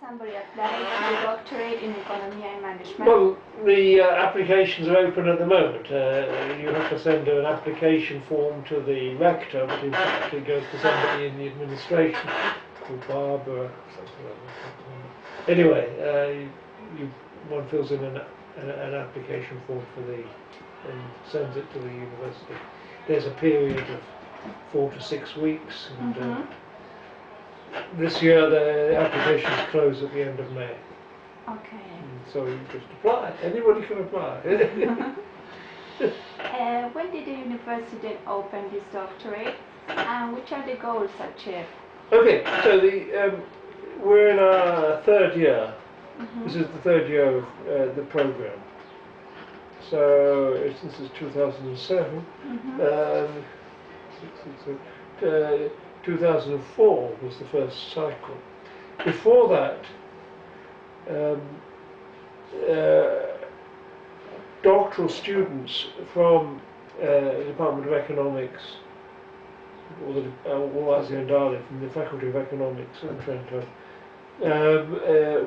somebody apply to the doctorate in economy and management? Well, the applications are open at the moment. You have to send an application form to the rector, but in fact it goes to somebody in the administration called Barbara or something like that. Anyway, one fills in an application form for and sends it to the university. There's a period of 4 to 6 weeks, and this year the applications close at the end of May. Okay. So you just apply. Anybody can apply. When did the university open this doctorate, and which are the goals achieved? Okay, so we're in our third year. This is the third year of the program. So this is 2007. 2004 was the first cycle. Before that, doctoral students from the Department of Economics, or from the Faculty of Economics in Trento,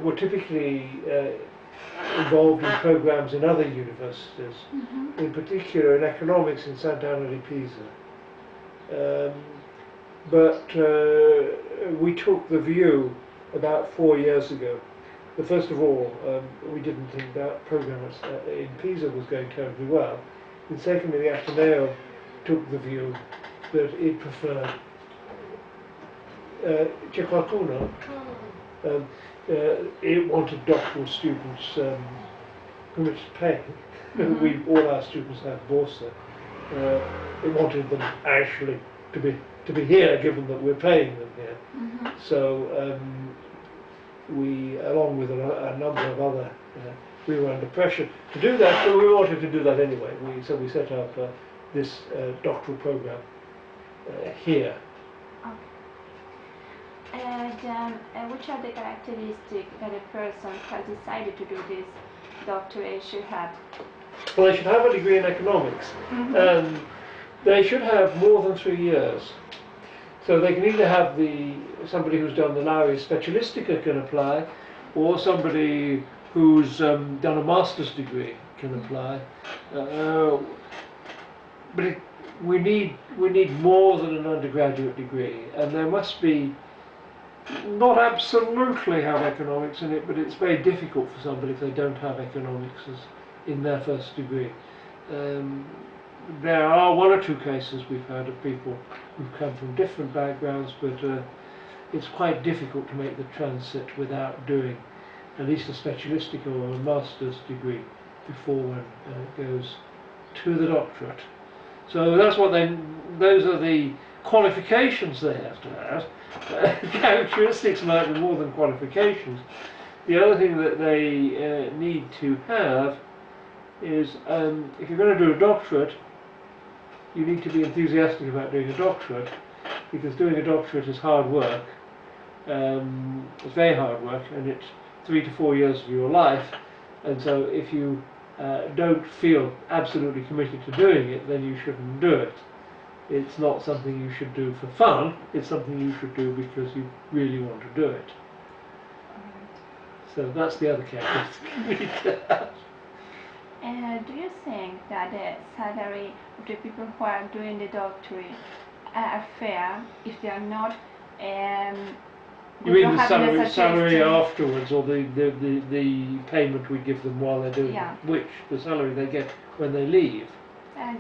were typically involved in programs in other universities, in particular in economics in Sant'Anna di Pisa. But we took the view about 4 years ago that first of all we didn't think that program in Pisa was going terribly well, and secondly the Ateneo took the view that it preferred c'è qualcuno? It wanted doctoral students whom it's paying. All our students have Borsa. It wanted them actually to be here, given that we're paying them here. So we, along with a number of other, we were under pressure to do that, but we wanted to do that anyway. So we set up this doctoral program here. And which are the characteristics that a person has decided to do this doctorate should have? Well, they should have a degree in economics, and they should have more than 3 years. So they can either have somebody who's done the laurea specialistica can apply, or somebody who's done a master's degree can apply. But we need more than an undergraduate degree, and there must be not absolutely have economics in it, but it's very difficult for somebody if they don't have economics in their first degree. There are 1 or 2 cases we've heard of people who've come from different backgrounds, but it's quite difficult to make the transit without doing at least a specialistic or a master's degree before one goes to the doctorate. So that's what those are the qualifications they have to have. Characteristics might be more than qualifications. The other thing that they need to have is, if you're going to do a doctorate, you need to be enthusiastic about doing a doctorate, because doing a doctorate is hard work. It's very hard work, and it's 3 to 4 years of your life, and so if you don't feel absolutely committed to doing it, then you shouldn't do it. It's not something you should do for fun, it's something you should do because you really want to do it. So that's the other characteristic you need to have. Do you think that the salary of the people who are doing the doctorate are fair if they are not? You mean the salary afterwards, or the payment we give them while they're doing it? Which? The salary they get when they leave?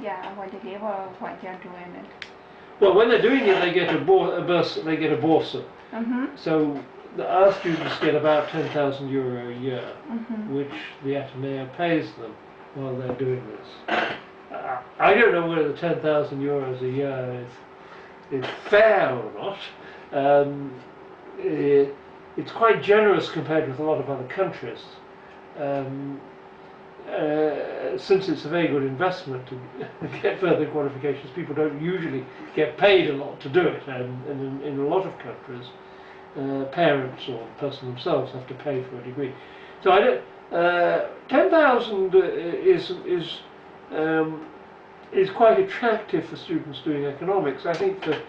Yeah, when they leave, or when they're doing it. Well, when they're doing it, they get a Borsa. So our students get about €10,000 a year, which the Ateneo pays them while they're doing this. I don't know whether the €10,000 a year is fair or not. It's quite generous compared with a lot of other countries. Since it's a very good investment to get further qualifications, people don't usually get paid a lot to do it, and in a lot of countries, parents or the person themselves have to pay for a degree. So 10,000 is quite attractive for students doing economics. I think that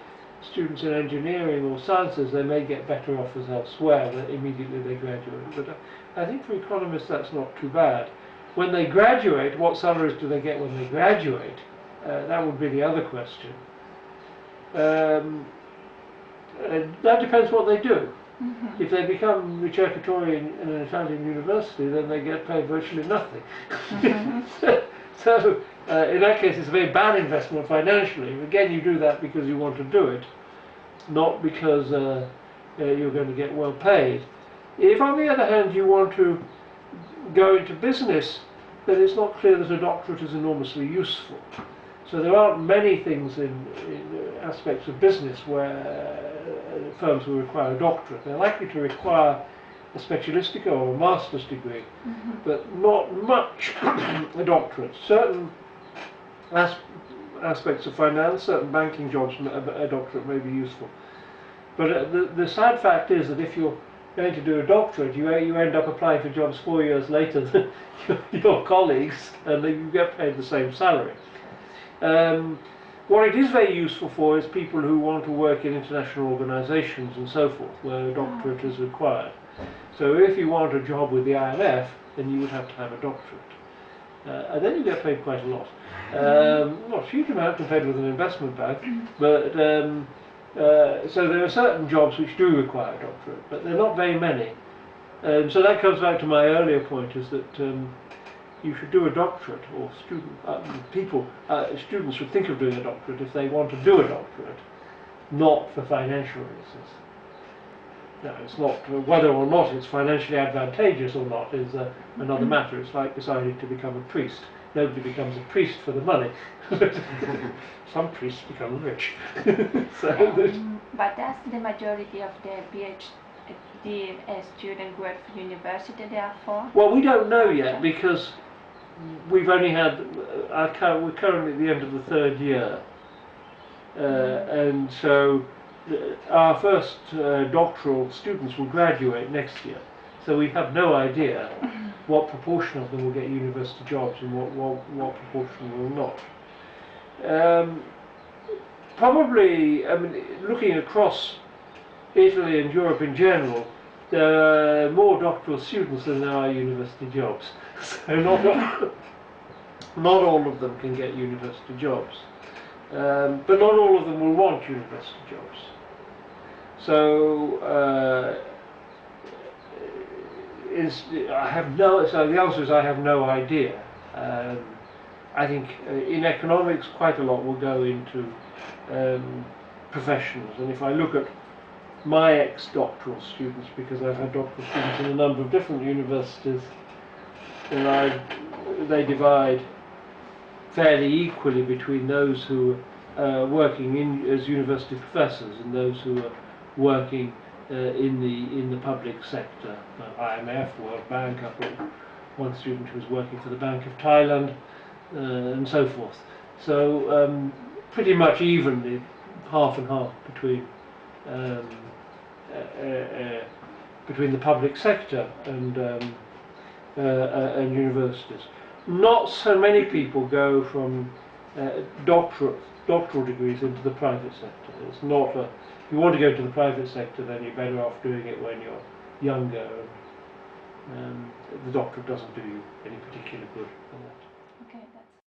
students in engineering or sciences, they may get better offers elsewhere when immediately they graduate. But I think for economists that's not too bad. When they graduate, what salaries do they get when they graduate? That would be the other question. That depends what they do. Mm-hmm. If they become ricercatori in an Italian university, then they get paid virtually nothing. Mm-hmm. So, in that case, it's a very bad investment financially. Again, you do that because you want to do it, not because you're going to get well paid. If, on the other hand, you want to go into business, then it's not clear that a doctorate is enormously useful. So there aren't many things in aspects of business where firms will require a doctorate. They're likely to require a specialistica or a master's degree, Mm-hmm. but not much a doctorate. Certain aspects of finance, certain banking jobs, a doctorate may be useful. But the sad fact is that if you're going to do a doctorate, you end up applying for jobs 4 years later than your colleagues, and you get paid the same salary. What it is very useful for is people who want to work in international organisations and so forth, where a doctorate is required. So if you want a job with the IMF, then you would have to have a doctorate. And then you get paid quite a lot. Not a huge amount compared with an investment bank, but so there are certain jobs which do require a doctorate, but they're not very many. So that comes back to my earlier point, is that you should do a doctorate, or students should think of doing a doctorate if they want to do a doctorate, not for financial reasons. No, it's not whether or not it's financially advantageous or not is another matter. It's like deciding to become a priest. Nobody becomes a priest for the money. Some priests become rich. But does the majority of the PhD student work for university therefore? Well, we don't know yet, because we've only had, we're currently at the end of the third year, and so our first doctoral students will graduate next year, so we have no idea what proportion of them will get university jobs and what proportion will not. Probably, I mean, looking across Italy and Europe in general, there are more doctoral students than there are university jobs. So not all of them can get university jobs, but not all of them will want university jobs. So so the answer is I have no idea. I think in economics quite a lot will go into professions, and if I look at my ex-doctoral students, because I've had doctoral students in a number of different universities, and they divide fairly equally between those who are working as university professors and those who are working in the public sector, IMF, World Bank. I've got one student who's working for the Bank of Thailand, and so forth. So pretty much evenly, half and half between the public sector and universities. Not so many people go from doctoral degrees into the private sector. It's not a, if you want to go to the private sector, then you're better off doing it when you're younger. The doctorate doesn't do you any particular good for that.